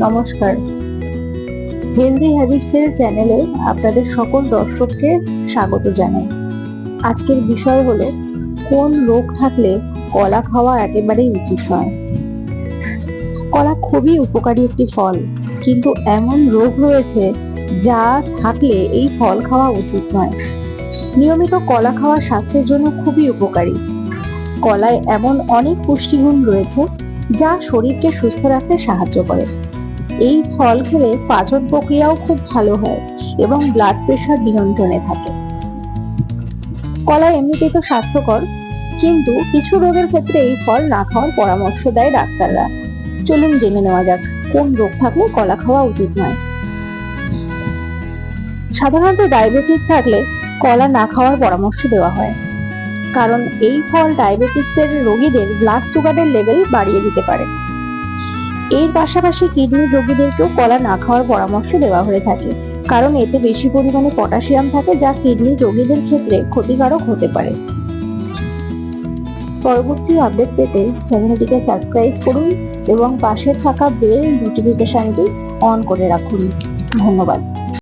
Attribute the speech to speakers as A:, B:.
A: নমস্কার, healthy habits এর চ্যানেলে আপনাদের সকল দর্শককে স্বাগত জানাই। আজকের বিষয় হলো কোন রোগ থাকলে কলা খাওয়া একেবারেই উচিত নয়। কলা খুবই উপকারী একটি ফল, কিন্তু এমন রোগ রয়েছে যা থাকলে এই ফল খাওয়া উচিত নয়। নিয়মিত কলা খাওয়া স্বাস্থ্যের জন্য খুবই উপকারী। কলায় এমন অনেক পুষ্টিগুণ রয়েছে যা শরীরকে সুস্থ রাখতে সাহায্য করে। এই ফল খেলে পাচন প্রক্রিয়াও খুব ভালো হয় এবং ব্লাড প্রেশার নিয়ন্ত্রণে থাকে। কলা এমনিতেই তো স্বাস্থ্যকর, কিন্তু কিছু রোগের ক্ষেত্রে এই ফল না খাওয়ার পরামর্শ দেয় ডাক্তাররা। চলুন জেনে নেওয়া যাক কোন রোগ থাকলে কলা খাওয়া উচিত নয়। সাধারণত ডায়াবেটিস থাকলে কলা না খাওয়ার পরামর্শ দেওয়া হয়, কারণ এই ফল ডায়াবেটিসের রোগীদের ব্লাড সুগারের লেভেল বাড়িয়ে দিতে পারে। এর পাশাপাশি কিডনির রোগীদেরকেও কলা না খাওয়ার পরামর্শ দেওয়া হয়ে থাকে, কারণ এতে বেশি পরিমাণে পটাশিয়াম থাকে যা কিডনির রোগীদের ক্ষেত্রে ক্ষতিকারক হতে পারে। পরবর্তী আপডেট পেতে চ্যানেলটিকে সাবস্ক্রাইব করুন এবং পাশে থাকা বেল নোটিফিকেশনটি অন করে রাখুন। ধন্যবাদ।